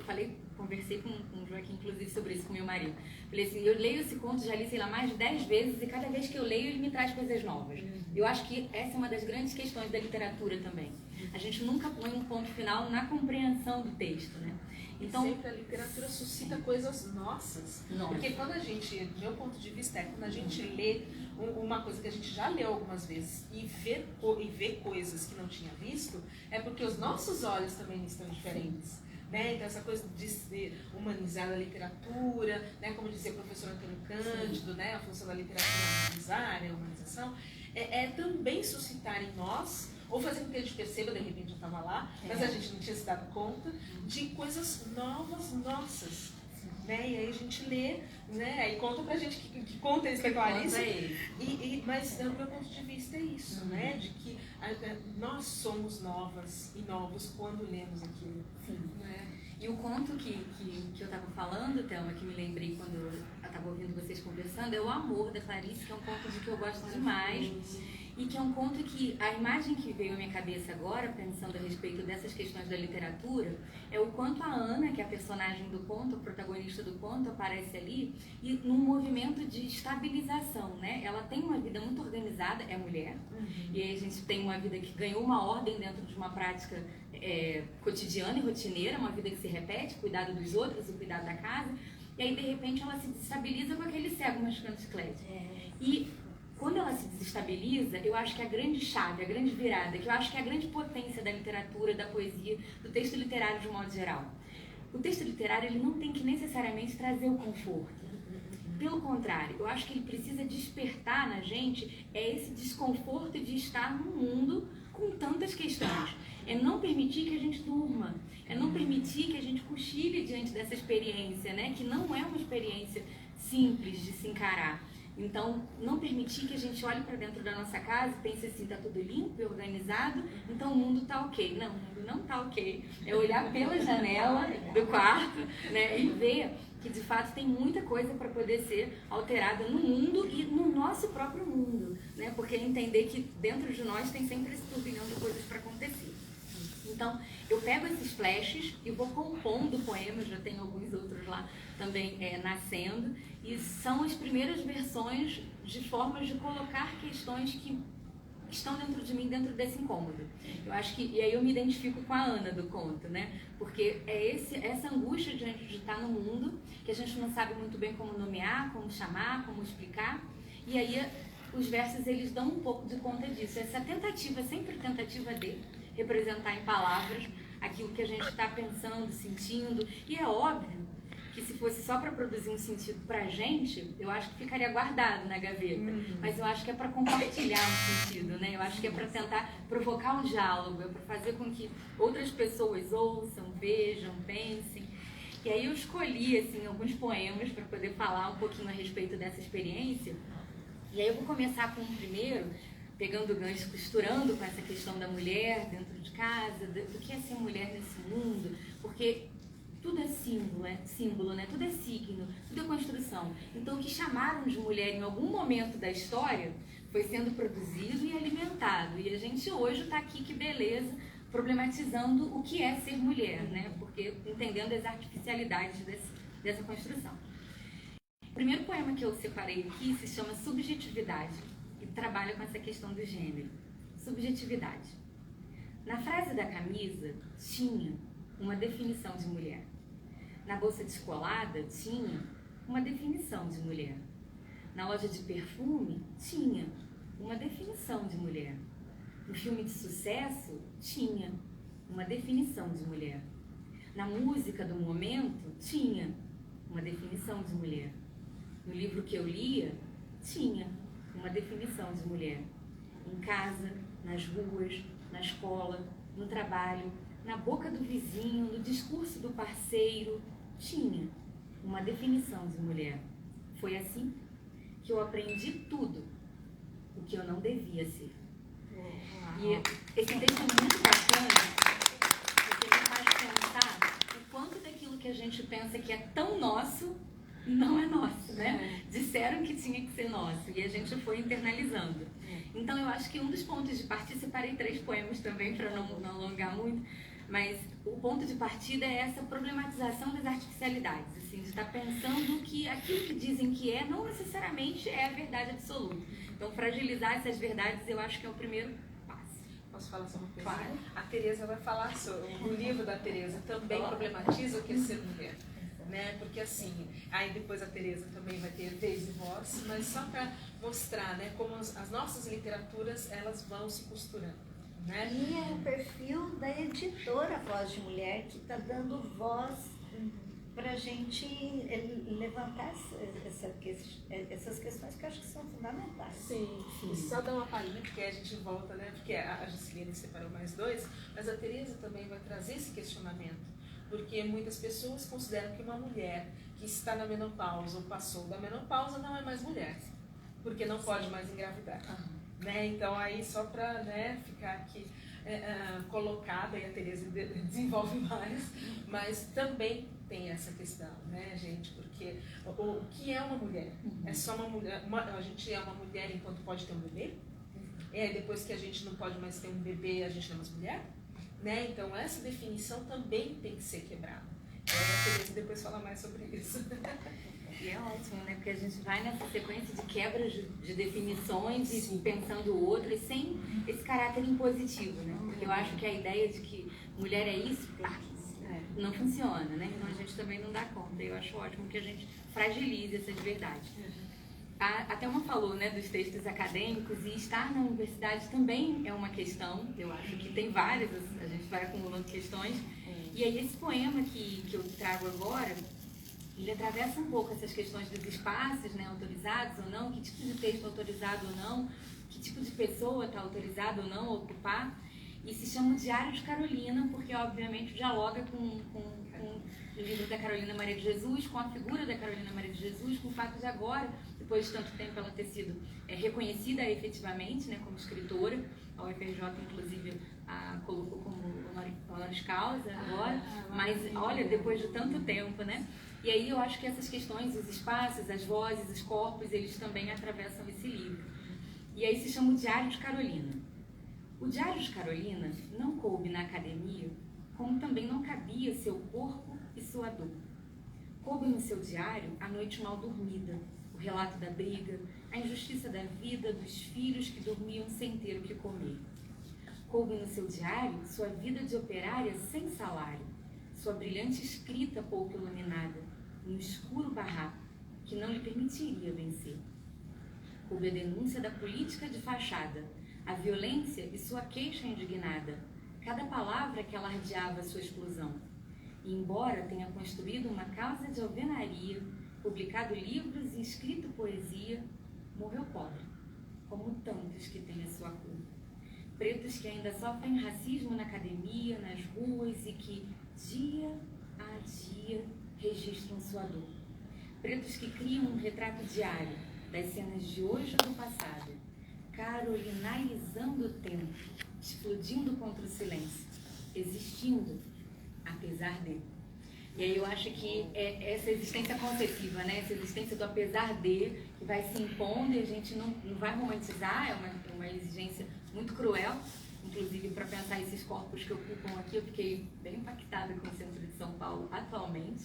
conversei com o Joaquim, inclusive, sobre isso com meu marido. Falei assim, eu leio esse conto, já li, sei lá, mais de 10 vezes, e cada vez que eu leio, ele me traz coisas novas. Eu acho que essa é uma das grandes questões da literatura também. A gente nunca põe um ponto final na compreensão do texto, né? Então, sempre a literatura suscita coisas nossas. Porque quando a gente, do meu ponto de vista, quando a gente lê uma coisa que a gente já leu algumas vezes e vê coisas que não tinha visto, é porque os nossos olhos também estão diferentes. Né? Então, essa coisa de ser humanizar a literatura, né? Como dizia o professor Antônio Cândido, né? A função da literatura humanizar, a humanização, é também suscitar em nós, ou fazer com que a gente perceba, de repente eu estava lá, mas a gente não tinha se dado conta, de coisas novas nossas. Né? E aí a gente lê, né? Aí conta pra gente que conta isso pra Clarice. Mas do meu ponto de vista é isso, né? De que nós somos novas e novos quando lemos aquilo. Sim. Né? E o conto que eu estava falando, Thelma, que me lembrei quando eu estava ouvindo vocês conversando, é O Amor, da Clarice, que é um conto de que eu gosto demais. E que é um conto que, a imagem que veio à minha cabeça agora, pensando a respeito dessas questões da literatura, é o quanto a Ana, que é a personagem do conto, a protagonista do conto, aparece ali, e num movimento de estabilização, né? Ela tem uma vida muito organizada, é mulher, e aí a gente tem uma vida que ganhou uma ordem dentro de uma prática cotidiana e rotineira, uma vida que se repete, cuidado dos outros, o cuidado da casa, e aí de repente ela se desestabiliza com aquele cego mascando chiclete. E quando ela se desestabiliza, eu acho que a grande chave, a grande virada, que eu acho que é a grande potência da literatura, da poesia, do texto literário de um modo geral. O texto literário ele não tem que necessariamente trazer o conforto. Pelo contrário, eu acho que ele precisa despertar na gente esse desconforto de estar num mundo com tantas questões. É não permitir que a gente durma, é não permitir que a gente cochile diante dessa experiência, né? Que não é uma experiência simples de se encarar. Então, não permitir que a gente olhe para dentro da nossa casa e pense assim, tá tudo limpo e organizado, então o mundo tá ok. Não, o mundo não tá ok. É olhar pela janela do quarto, né, e ver que de fato tem muita coisa para poder ser alterada no mundo e no nosso próprio mundo, né? Porque entender que dentro de nós tem sempre esse turbilhão de coisas para acontecer. Então, eu pego esses flashes e vou compondo poemas, já tem alguns outros lá também nascendo, e são as primeiras versões de formas de colocar questões que estão dentro de mim, dentro desse incômodo. Eu acho que, e aí eu me identifico com a Ana do conto, né? Porque é essa angústia de estar no mundo, que a gente não sabe muito bem como nomear, como chamar, como explicar, e aí os versos eles dão um pouco de conta disso. Essa tentativa, sempre tentativa de representar em palavras aquilo que a gente está pensando, sentindo, e é óbvio que se fosse só para produzir um sentido para a gente, eu acho que ficaria guardado na gaveta. Mas eu acho que é para compartilhar um sentido, né? Eu acho que é para tentar provocar um diálogo, é para fazer com que outras pessoas ouçam, vejam, pensem. E aí eu escolhi assim, alguns poemas para poder falar um pouquinho a respeito dessa experiência. E aí eu vou começar com um primeiro, pegando o gancho, costurando com essa questão da mulher dentro de casa, do que é ser mulher nesse mundo, porque tudo é símbolo, né? Tudo é signo, tudo é construção. Então, o que chamaram de mulher em algum momento da história foi sendo produzido e alimentado. E a gente hoje está aqui, que beleza, problematizando o que é ser mulher, né? Porque entendendo as artificialidades dessa construção. O primeiro poema que eu separei aqui se chama Subjetividade e trabalha com essa questão do gênero. Subjetividade. Na frase da camisa tinha uma definição de mulher. Na bolsa descolada tinha uma definição de mulher. Na loja de perfume tinha uma definição de mulher. No filme de sucesso tinha uma definição de mulher. Na música do momento tinha uma definição de mulher. No livro que eu lia tinha uma definição de mulher. Em casa, nas ruas, na escola, no trabalho, na boca do vizinho, no discurso do parceiro, tinha uma definição de mulher. Foi assim que eu aprendi tudo o que eu não devia ser. E esse texto é muito bacana, porque ele faz pensar o quanto daquilo que a gente pensa que é tão nosso, não é nosso, né? Disseram que tinha que ser nosso e a gente foi internalizando. Então eu acho que um dos pontos de partida, separei 3 poemas também para não alongar muito, mas o ponto de partida é essa problematização das artificialidades, assim, de estar pensando que aquilo que dizem que é não necessariamente é a verdade absoluta. Então fragilizar essas verdades eu acho que é o primeiro passo. Posso falar só uma coisa? Claro. A Tereza vai falar sobre, o livro da Tereza também problematiza o que é ser mulher. Né? Porque assim, aí depois a Tereza também vai ter vez e voz, mas só para mostrar, né, como as nossas literaturas elas vão se costurando, né? E é o perfil da editora Voz de Mulher que está dando voz para a gente levantar essas questões que eu acho que são fundamentais. Sim. E só dar uma palhinha, porque a gente volta, né? Porque a Juscelina separou mais 2, mas a Tereza também vai trazer esse questionamento. Porque muitas pessoas consideram que uma mulher que está na menopausa ou passou da menopausa não é mais mulher, porque não pode mais engravidar. Né? Então, aí só para, né, ficar aqui colocada, e a Tereza desenvolve mais, mas também tem essa questão, né, gente? Porque o que é uma mulher? É só uma mulher, a gente é uma mulher enquanto pode ter um bebê? Depois que a gente não pode mais ter um bebê, a gente não é mais mulher? Né? Então, essa definição também tem que ser quebrada. A Tereza depois fala mais sobre isso. E é ótimo, né? Porque a gente vai nessa sequência de quebras de definições e pensando outras sem esse caráter impositivo, né? Porque eu acho que a ideia de que mulher é isso, não funciona, né? Então a gente também não dá conta. Eu acho ótimo que a gente fragilize essas verdades. A Thelma falou, né, dos textos acadêmicos, e estar na universidade também é uma questão. Eu acho que tem várias, a gente vai acumulando questões. E aí esse poema que eu trago agora, ele atravessa um pouco essas questões dos espaços, né, autorizados ou não, que tipo de texto autorizado ou não, que tipo de pessoa está autorizada ou não a ocupar. E se chama Diário de Carolina, porque obviamente dialoga com o livro da Carolina Maria de Jesus, com a figura da Carolina Maria de Jesus, com o fato de agora, depois de tanto tempo ela ter sido reconhecida efetivamente, né, como escritora. A UFRJ, inclusive, a colocou como honoris causa agora, mas olha, depois de tanto tempo, né? E aí eu acho que essas questões, os espaços, as vozes, os corpos, eles também atravessam esse livro. E aí se chama o Diário de Carolina. O Diário de Carolina não coube na academia, como também não cabia seu corpo e sua dor. Coube no seu diário a noite mal dormida, o relato da briga, a injustiça da vida, dos filhos que dormiam sem ter o que comer. Coube no seu diário sua vida de operária sem salário, sua brilhante escrita pouco iluminada, no escuro barraco que não lhe permitiria vencer. Coube a denúncia da política de fachada, a violência e sua queixa indignada, cada palavra que alardeava sua exclusão. E embora tenha construído uma causa de alvenaria, publicado livros e escrito poesia, morreu pobre, como tantos que têm a sua cor. Pretos que ainda sofrem racismo na academia, nas ruas e que, dia a dia, registram sua dor. Pretos que criam um retrato diário das cenas de hoje ou do passado, carolinizando o tempo, explodindo contra o silêncio, existindo, apesar de. E aí eu acho que é essa existência concessiva, né? Essa existência do apesar de, que vai se impondo e a gente não vai romantizar, é uma exigência muito cruel, inclusive para pensar esses corpos que ocupam aqui. Eu fiquei bem impactada com o centro de São Paulo atualmente,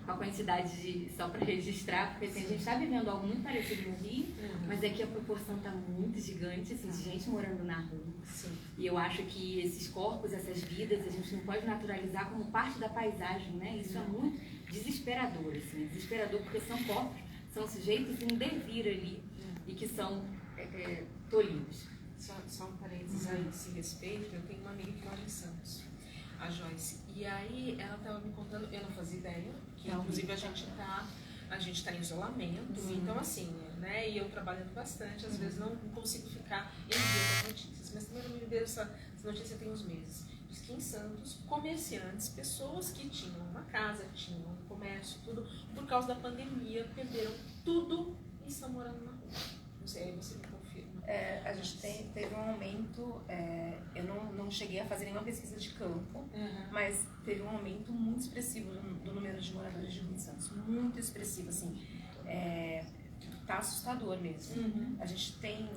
com a quantidade de, só para registrar, porque assim, a gente está vivendo algo muito parecido no Rio, mas aqui a proporção está muito gigante, assim, de gente morando na rua. Sim. E eu acho que esses corpos, essas vidas, a gente não pode naturalizar como parte da paisagem, né? Isso é muito desesperador, assim, desesperador porque são corpos, são sujeitos em devir ali e que são tolhidos. Só um parênteses a esse respeito, eu tenho uma amiga que mora em Santos, a Joyce, e aí ela estava me contando, eu não fazia ideia, que inclusive a gente está em isolamento, então assim, né, e eu trabalhando bastante, às vezes não consigo ficar em dia com as notícias, mas também não me deu essa notícia tem uns meses, exemplos, que em Santos, comerciantes, pessoas que tinham uma casa, que tinham um comércio, tudo, por causa da pandemia, perderam tudo e estão morando na rua. Não sei, aí você me confirma. A gente teve um aumento, eu não cheguei a fazer nenhuma pesquisa de campo, mas teve um aumento muito expressivo do número de moradores de rua em Santos, muito expressivo, assim, tá assustador mesmo. A gente tem,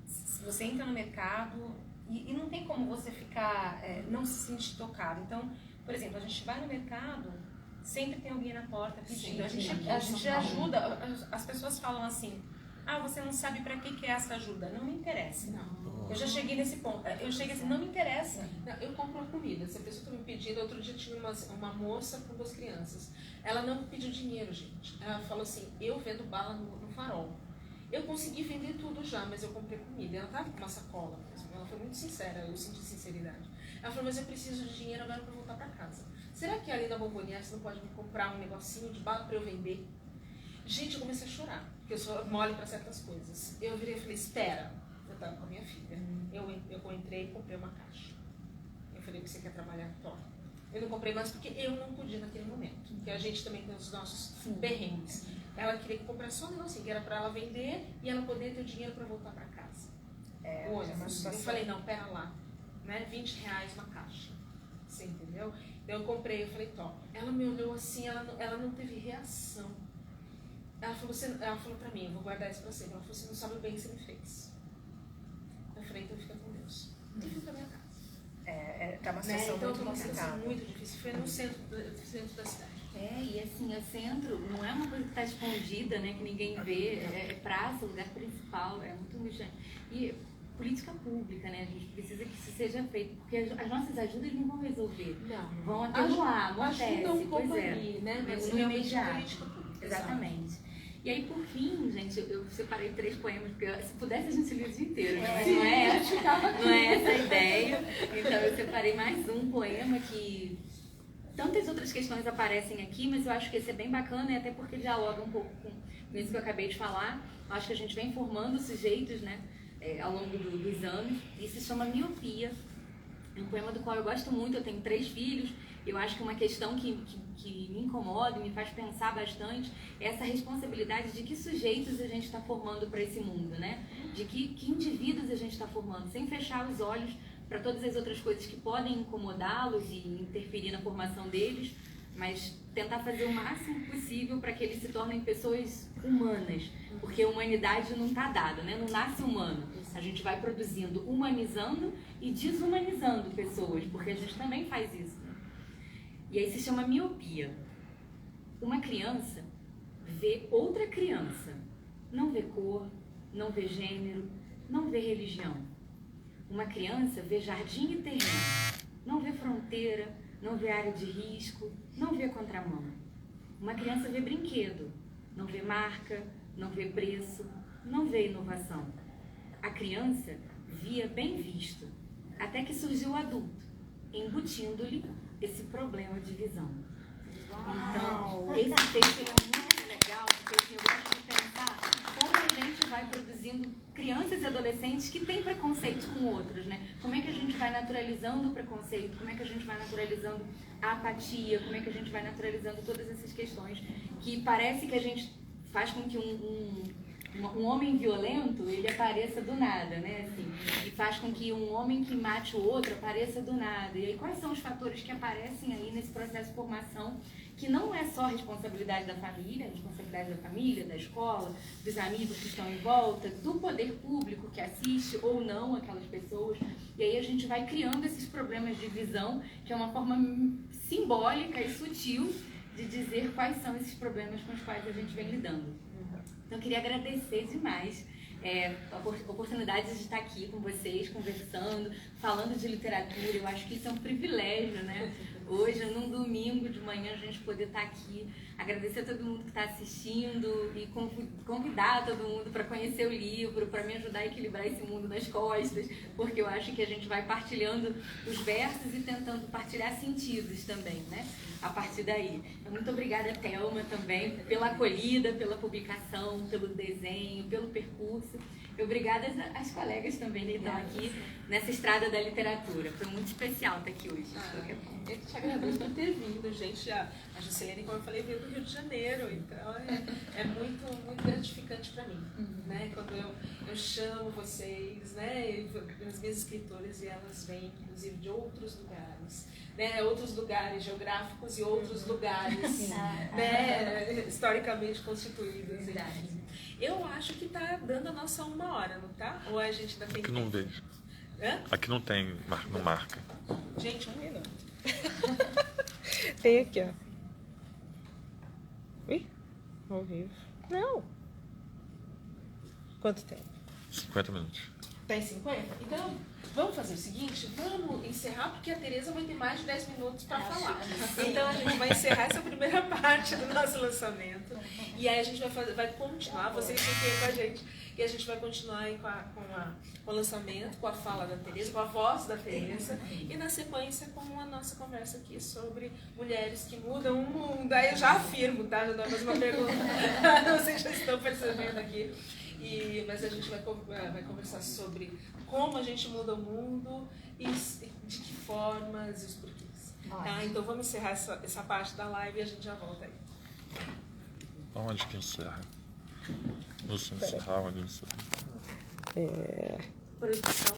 se você entra no mercado, e não tem como você ficar, não se sentir tocado. Então, por exemplo, a gente vai no mercado, sempre tem alguém na porta pedindo, a gente ajuda, as pessoas falam assim, você não sabe pra que é essa ajuda. Não me interessa. Não. Eu já cheguei nesse ponto. Eu cheguei assim, não me interessa. Não, eu compro comida. Se a pessoa está me pedindo, outro dia tinha uma moça com 2 crianças. Ela não pediu dinheiro, gente. Ela falou assim, eu vendo bala no farol. Eu consegui vender tudo já, mas eu comprei comida. Ela estava com uma sacola mesmo. Ela foi muito sincera, eu senti sinceridade. Ela falou, mas eu preciso de dinheiro agora para voltar para casa. Será que ali na Bomboniere você não pode me comprar um negocinho de bala para eu vender? Gente, eu comecei a chorar, porque eu sou mole para certas coisas. Eu virei e falei, espera. Eu estava com a minha filha. Eu entrei e comprei uma caixa. Eu falei, você quer trabalhar? Toma. Eu não comprei mais porque eu não podia naquele momento. Porque a gente também tem os nossos perrengues. Ela queria que eu comprasse só um negocinho, que era para ela vender e ela poder ter o dinheiro para voltar para casa. Eu falei, não, pera lá. Né? R$20 uma caixa. Você entendeu? Então eu comprei, eu falei, top. Ela me olhou assim, ela não teve reação. Ela falou pra mim, eu vou guardar isso pra você. Ela falou, você não sabe o bem que você me fez. Eu falei, então fica com Deus. E fui pra minha casa. Tá uma situação Então, muito complicada. Muito difícil. Foi no centro da cidade. E assim, o centro não é uma coisa que está escondida, né, que ninguém vê, é praça, lugar principal, é muito angustiante. E política pública, né, a gente precisa que isso seja feito, porque as nossas ajudas não vão resolver, vão atenuar, acontece, pois é, né, mas no imediato. Exatamente. E aí, por fim, gente, eu separei 3 poemas, porque se pudesse a gente lia o dia inteiro, né? Mas não é essa a ideia. Então eu separei mais um poema que tantas outras questões aparecem aqui, mas eu acho que esse é bem bacana, e até porque dialoga um pouco com isso que eu acabei de falar. Eu acho que a gente vem formando sujeitos, né, ao longo dos anos, e se chama Miopia. É um poema do qual eu gosto muito, eu tenho 3 filhos. Eu acho que uma questão que me incomoda e me faz pensar bastante é essa responsabilidade de que sujeitos a gente está formando para esse mundo, né? De que indivíduos a gente está formando, sem fechar os olhos para todas as outras coisas que podem incomodá-los e interferir na formação deles, mas tentar fazer o máximo possível para que eles se tornem pessoas humanas, porque a humanidade não está dada, né? Não nasce humano. A gente vai produzindo, humanizando e desumanizando pessoas, porque a gente também faz isso. E aí se chama miopia. Uma criança vê outra criança, não vê cor, não vê gênero, não vê religião. Uma criança vê jardim e terreno, não vê fronteira, não vê área de risco, não vê contramão. Uma criança vê brinquedo, não vê marca, não vê preço, não vê inovação. A criança via bem visto, até que surgiu o adulto, embutindo-lhe esse problema de visão. Então, esse texto é muito legal, porque assim, eu gosto de pensar como a gente vai produzindo crianças e adolescentes que têm preconceito com outros, né? Como é que a gente vai naturalizando o preconceito, como é que a gente vai naturalizando a apatia, como é que a gente vai naturalizando todas essas questões que parece que a gente faz com que um homem violento, ele apareça do nada, né, assim, e faz com que um homem que mate o outro apareça do nada. E aí, quais são os fatores que aparecem aí nesse processo de formação, que não é só responsabilidade da família, responsabilidade da família, da escola, dos amigos que estão em volta, do poder público que assiste ou não aquelas pessoas. E aí a gente vai criando esses problemas de visão, que é uma forma simbólica e sutil de dizer quais são esses problemas com os quais a gente vem lidando. Então, eu queria agradecer demais a oportunidade de estar aqui com vocês, conversando, falando de literatura. Eu acho que isso é um privilégio, né? hoje, num domingo de manhã, a gente poder estar aqui. Agradecer a todo mundo que está assistindo e convidar todo mundo para conhecer o livro, para me ajudar a equilibrar esse mundo nas costas, porque eu acho que a gente vai partilhando os versos e tentando partilhar sentidos também, né? A partir daí. Então, muito obrigada, Thelma, também, pela acolhida, pela publicação, pelo desenho, pelo percurso. E obrigada às colegas também que estão aqui nessa estrada da literatura. Foi muito especial estar aqui hoje. Eu te agradeço por ter vindo, gente. A Juscelene, como eu falei, veio do Rio de Janeiro, então é muito, muito gratificante para mim, né? Quando eu chamo vocês, né? As minhas escritoras, e elas vêm, inclusive, de outros lugares, né? Outros lugares geográficos e outros lugares, né? Historicamente constituídos. Enfim. Eu acho que tá dando a nossa 1 hora, não tá? Ou a gente ainda tem Aqui não vejo. Hã? Aqui não tem, não marca. Gente, 1 minuto. Tem aqui, ó. Ui, ao vivo. Não. Quanto tempo? 50 minutos. Tá em 50? Então, vamos fazer o seguinte, vamos encerrar, porque a Tereza vai ter mais de 10 minutos para falar. Então, a gente vai encerrar essa primeira parte do nosso lançamento. E aí a gente vai continuar, vocês fiquem com a gente, e a gente vai continuar aí com o lançamento, com a fala da Tereza, com a voz da Tereza, e na sequência com a nossa conversa aqui sobre mulheres que mudam o mundo. Aí eu já afirmo, tá? Já dou mais uma pergunta. Vocês já estão percebendo aqui. Mas a gente vai conversar sobre como a gente muda o mundo e de que formas e os porquês. Tá? Então vamos encerrar essa parte da live e a gente já volta aí. Onde que encerra? Não sei encerrar, onde encerra. Produção.